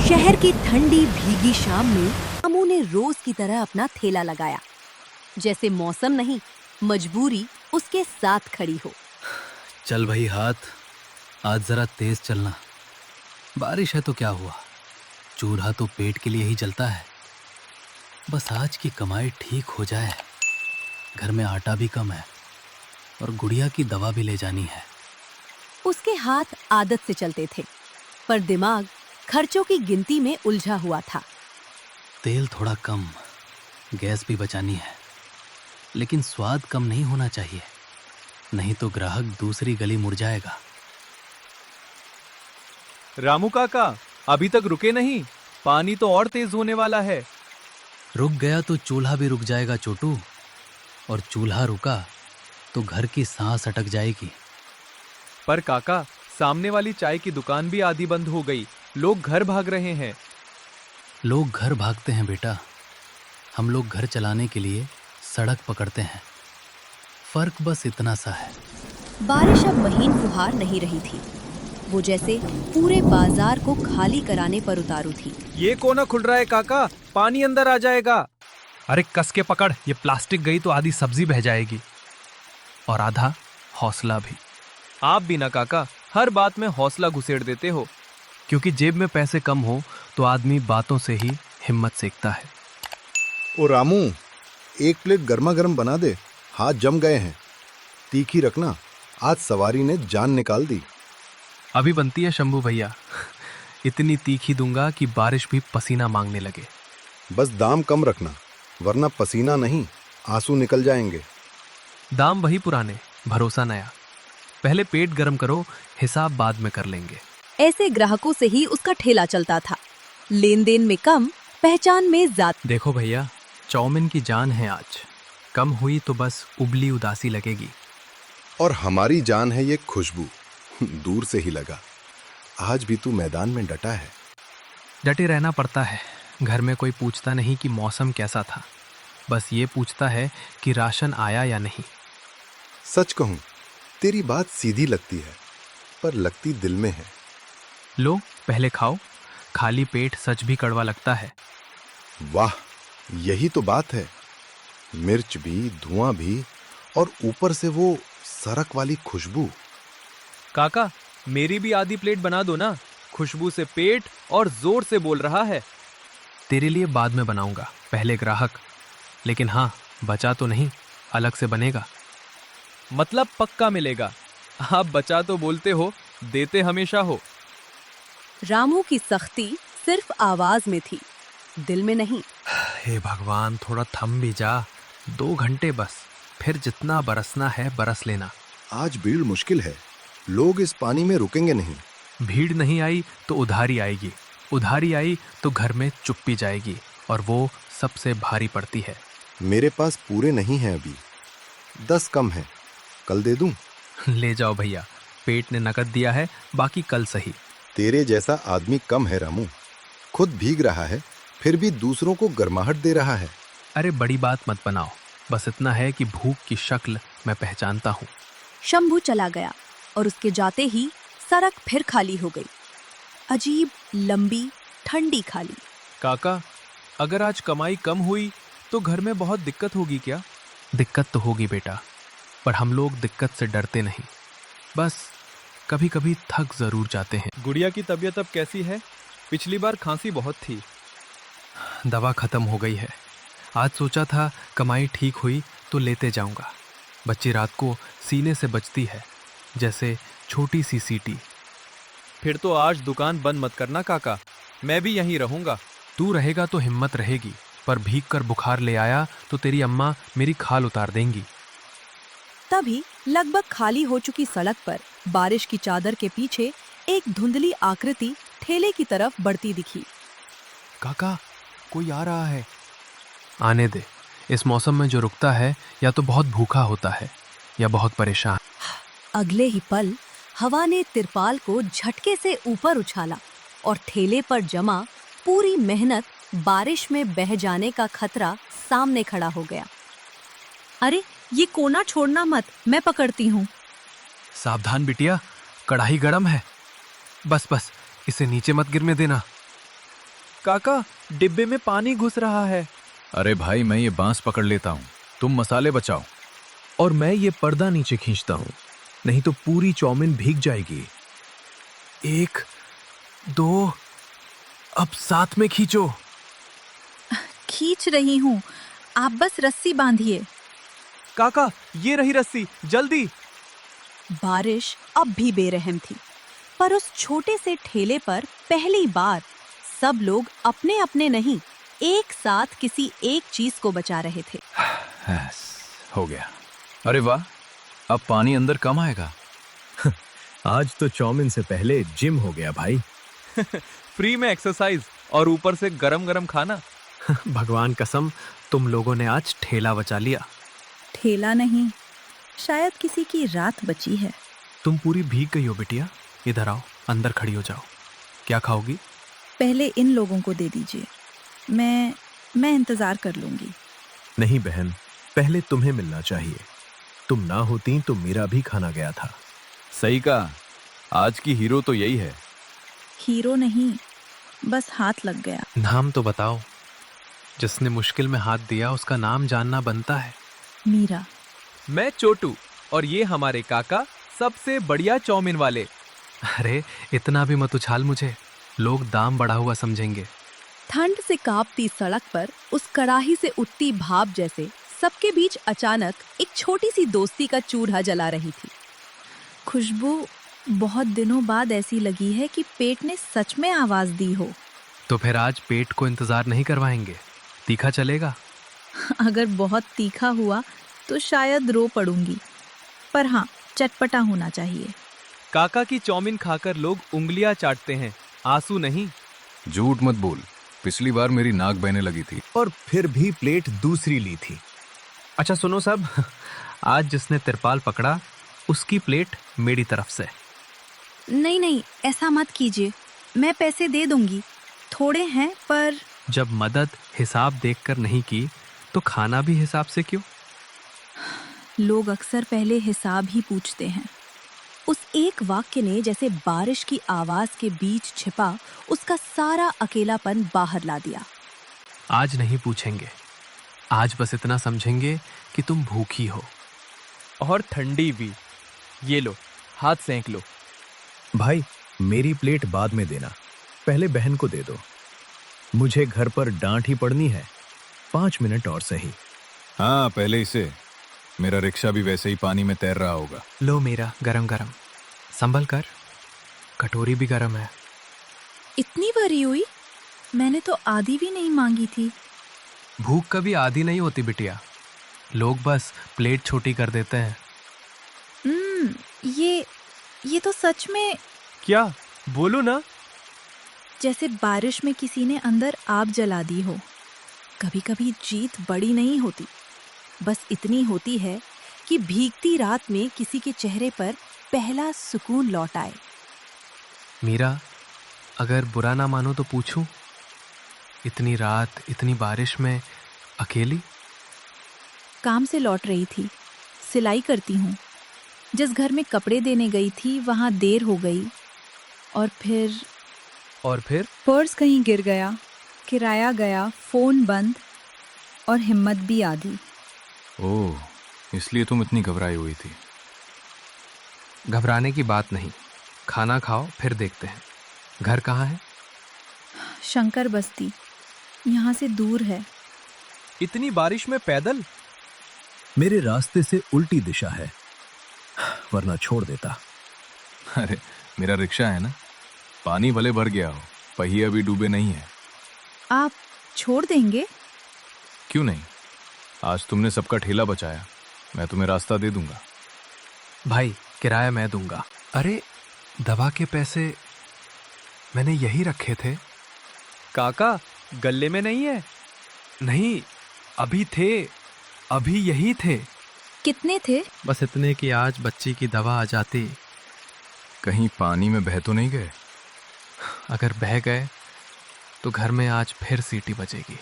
शहर की ठंडी भीगी शाम में रामू ने रोज की तरह अपना ठेला लगाया। जैसे मौसम नहीं, मजबूरी उसके साथ खड़ी हो। चल भाई हाथ, आज जरा तेज चलना। बारिश है तो क्या हुआ, चूल्हा तो पेट के लिए ही जलता है। बस आज की कमाई ठीक हो जाए। घर में आटा भी कम है और गुड़िया की दवा भी ले जानी है। उसके हाथ आदत से चलते थे, पर दिमाग खर्चों की गिनती में उलझा हुआ था। तेल थोड़ा कम, गैस भी बचानी है, लेकिन स्वाद कम नहीं होना चाहिए, नहीं तो ग्राहक दूसरी गली मुड़ जाएगा। रामू काका अभी तक रुके नहीं, पानी तो और तेज होने वाला है। रुक गया तो चूल्हा भी रुक जाएगा छोटू, और चूल्हा रुका तो घर की सांस अटक जाएगी। पर काका, सामने वाली चाय की दुकान भी आधी बंद हो गई, लोग घर भाग रहे हैं। लोग घर भागते हैं बेटा, हम लोग घर चलाने के लिए सड़क पकड़ते हैं। फर्क बस इतना सा है। बारिश अब महीन फुहार नहीं रही थी, वो जैसे पूरे बाजार को खाली कराने पर उतारू थी। ये कोना खुल रहा है काका, पानी अंदर आ जाएगा। अरे कस के पकड़, ये प्लास्टिक गई तो आधी सब्जी बह जाएगी और आधा हौसला भी। आप भी ना काका, हर बात में हौसला घुसेड़ देते हो। क्योंकि जेब में पैसे कम हो तो आदमी बातों से ही हिम्मत सीखता है। ओ रामू, एक प्लेट गर्मा गर्म बना दे, हाथ जम गए हैं। तीखी रखना, आज सवारी ने जान निकाल दी। अभी बनती है शंभू भैया, इतनी तीखी दूंगा कि बारिश भी पसीना मांगने लगे। बस दाम कम रखना, वरना पसीना नहीं आंसू निकल जाएंगे। दाम वही पुराने, भरोसा नया। पहले पेट गरम करो, हिसाब बाद में कर लेंगे। ऐसे ग्राहकों से ही उसका ठेला चलता था, लेन देन में कम, पहचान में ज्यादा। देखो भैया, चाउमीन की जान है आज, कम हुई तो बस उबली उदासी लगेगी। और हमारी जान है ये खुशबू, दूर से ही लगा। आज भी तू मैदान में डटा है। डटे रहना पड़ता है। घर में कोई पूछता नहीं कि मौसम कैसा था, बस ये पूछता है कि राशन आया या नहीं। सच कहूं, तेरी बात सीधी लगती है, पर लगती दिल में है। लो पहले खाओ, खाली पेट सच भी कड़वा लगता है। वाह, यही तो बात है। मिर्च भी, धुआं भी, और ऊपर से वो सरक वाली खुशबू। काका, मेरी भी आधी प्लेट बना दो ना, खुशबू से पेट और जोर से बोल रहा है। तेरे लिए बाद में बनाऊंगा, पहले ग्राहक। लेकिन हाँ, बचा तो नहीं, अलग से बनेगा। मतलब पक्का मिलेगा। आप बचा तो बोलते हो, देते हमेशा हो। रामू की सख्ती सिर्फ आवाज में थी, दिल में नहीं। हे भगवान, थोड़ा थम भी जा, 2 घंटे बस, फिर जितना बरसना है बरस लेना। आज भीड़ मुश्किल है, लोग इस पानी में रुकेंगे नहीं। भीड़ नहीं आई तो उधारी आएगी, उधारी आई तो घर में चुप्पी जाएगी, और वो सबसे भारी पड़ती है। मेरे पास पूरे नहीं हैं अभी, 10 कम है, कल दे दूं? ले जाओ भैया, पेट ने नकद दिया है, बाकी कल सही। तेरे जैसा आदमी कम है रामू, खुद भीग रहा है फिर भी दूसरों को गर्माहट दे रहा है। अरे बड़ी बात मत बनाओ, बस इतना है कि भूख की शक्ल मैं पहचानता हूँ। शंभू चला गया और उसके जाते ही सड़क फिर खाली हो गई, अजीब, लंबी, ठंडी खाली। काका, अगर आज कमाई कम हुई तो घर में बहुत दिक्कत होगी क्या? दिक्कत तो होगी बेटा, पर हम लोग दिक्कत से डरते नहीं, बस कभी कभी थक जरूर जाते हैं। गुड़िया की तबीयत अब कैसी है? पिछली बार खांसी बहुत थी। दवा खत्म हो गई है। आज सोचा था कमाई ठीक हुई तो लेते जाऊंगा। बच्ची रात को सीने से बजती है, जैसे छोटी सी सीटी। फिर तो आज दुकान बंद मत करना काका, मैं भी यहीं रहूंगा। तू रहेगा तो हिम्मत रहेगी, पर भीग कर बुखार ले आया तो तेरी अम्मा मेरी खाल उतार देंगी। तभी लगभग खाली हो चुकी सड़क पर बारिश की चादर के पीछे एक धुंधली आकृति ठेले की तरफ बढ़ती दिखी। काका, कोई आ रहा है। आने दे, इस मौसम में जो रुकता है या तो बहुत भूखा होता है या बहुत परेशान। अगले ही पल हवा ने तिरपाल को झटके से ऊपर उछाला और ठेले पर जमा पूरी मेहनत बारिश में बह जाने का खतरा सामने खड़ा हो गया। अरे, ये कोना छोड़ना मत, मैं पकड़ती हूँ। सावधान बिटिया, कढ़ाई गरम है। बस बस, इसे नीचे मत गिरने देना। काका, डिब्बे में पानी घुस रहा है। अरे भाई, मैं ये बांस पकड़ लेता हूँ, तुम मसाले बचाओ। और मैं ये पर्दा नीचे खींचता हूँ, नहीं तो पूरी चाउमीन भीग जाएगी। 1 2, अब साथ में खींचो। खींच रही हूँ, आप बस रस्सी बांधिए। काका, ये रही रस्सी, जल्दी। बारिश अब भी बेरहम थी, पर उस छोटे से ठेले पर पहली बार सब लोग अपने अपने नहीं, एक साथ किसी एक चीज को बचा रहे थे। हो गया। अरे वाह, अब पानी अंदर कम आएगा। आज तो चाउमीन से पहले जिम हो गया भाई। फ्री में एक्सरसाइज और ऊपर से गरम गरम खाना। भगवान कसम, तुम लोगों ने आज ठेला बचा लिया। ठेला नहीं, शायद किसी की रात बची है। तुम पूरी भीग गई हो बिटिया, इधर आओ, अंदर खड़ी हो जाओ। क्या खाओगी? पहले इन लोगों को दे दीजिए, मैं इंतजार कर लूंगी। नहीं बहन, पहले तुम्हें मिलना चाहिए। तुम ना होती तो मेरा भी खाना गया था। सही कहा, आज की हीरो तो यही है। हीरो नहीं, बस हाथ लग गया। नाम तो बताओ। जिसने मुश्किल में हाथ दिया उसका नाम जानना बनता है। मीरा। मैं चोटू, और ये हमारे काका, सबसे बढ़िया चाउमीन वाले। अरे इतना भी मत उछाल मुझे, लोग दाम बढ़ा हुआ समझेंगे। ठंड से कांपती सड़क पर उस कड़ाही से उठती भाप जैसे सबके बीच अचानक एक छोटी सी दोस्ती का चूल्हा जला रही थी। खुशबू बहुत दिनों बाद ऐसी लगी है कि पेट ने सच में आवाज दी हो। तो फिर आज पेट को इंतजार नहीं करवाएंगे, तीखा चलेगा। अगर बहुत तीखा हुआ तो शायद रो पड़ूंगी, पर हाँ, चटपटा होना चाहिए। काका की चाउमीन खाकर लोग उंगलियां चाटते हैं, आंसू नहीं। झूठ मत बोल, पिछली बार मेरी नाक बहने लगी थी। और फिर भी प्लेट दूसरी ली थी। अच्छा सुनो सब, आज जिसने तिरपाल पकड़ा उसकी प्लेट मेरी तरफ से। नहीं नहीं, ऐसा मत कीजिए, मैं पैसे दे दूंगी, थोड़े हैं पर। जब मदद हिसाब देखकर नहीं की तो खाना भी हिसाब से क्यों? लोग अक्सर पहले हिसाब ही पूछते हैं। उस एक वाक्य ने जैसे बारिश की आवाज के बीच छिपा उसका सारा अकेलापन बाहर ला दिया। आज नहीं पूछेंगे, आज बस इतना समझेंगे कि तुम भूखी हो। और ठंडी भी। ये लो, हाथ सेंक लो। भाई, मेरी प्लेट बाद में देना, पहले बहन को दे दो। मुझे घर पर डांट ही पड़नी है। 5 मिनट और सही। हाँ, पहले इसे। मेरा रिक्शा भी वैसे ही पानी में तैर रहा होगा। लो मेरा गरम गरम, संभल कर, कटोरी भी गरम है। इतनी भरी हुई? मैंने तो आधी भी नहीं मांगी थी। भूख कभी आधी नहीं होती बिटिया, लोग बस प्लेट छोटी कर देते हैं। ये तो सच में क्या? बोलो ना। जैसे बारिश में किसी ने अंदर आग जला दी हो। कभी कभी जीत बड़ी नहीं होती, बस इतनी होती है कि भीगती रात में किसी के चेहरे पर पहला सुकून लौट आए। मीरा, अगर बुरा ना मानो तो पूछूं, इतनी रात इतनी बारिश में अकेली? काम से लौट रही थी, सिलाई करती हूँ। जिस घर में कपड़े देने गई थी वहाँ देर हो गई, और फिर पर्स कहीं गिर गया, किराया गया, फोन बंद, और हिम्मत भी आधी। ओह, इसलिए तुम इतनी घबराई हुई थी। घबराने की बात नहीं, खाना खाओ फिर देखते हैं। घर कहाँ है? शंकर बस्ती, यहाँ से दूर है। इतनी बारिश में पैदल? मेरे रास्ते से उल्टी दिशा है, वरना छोड़ देता। अरे, मेरा रिक्शा है ना, पानी भले भर गया हो, पहिए अभी डूबे नहीं है। आप छोड़ देंगे? क्यों नहीं, आज तुमने सबका ठेला बचाया, मैं तुम्हें रास्ता दे दूंगा। भाई, किराया मैं दूंगा। अरे, दवा के पैसे मैंने यही रखे थे। काका, गले में नहीं है? नहीं, अभी थे, अभी यही थे। कितने थे? बस इतने कि आज बच्ची की दवा आ जाती। कहीं पानी में बह तो नहीं गए? अगर बह गए तो घर में आज फिर सीटी बजेगी।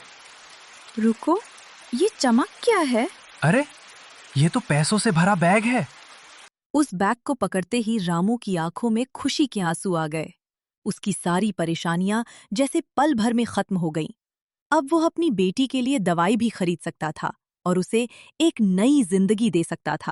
रुको, ये चमक क्या है? अरे, ये तो पैसों से भरा बैग है। उस बैग को पकड़ते ही रामू की आंखों में खुशी के आंसू आ गए। उसकी सारी परेशानियां जैसे पल भर में खत्म हो गईं। अब वो अपनी बेटी के लिए दवाई भी खरीद सकता था और उसे एक नई जिंदगी दे सकता था।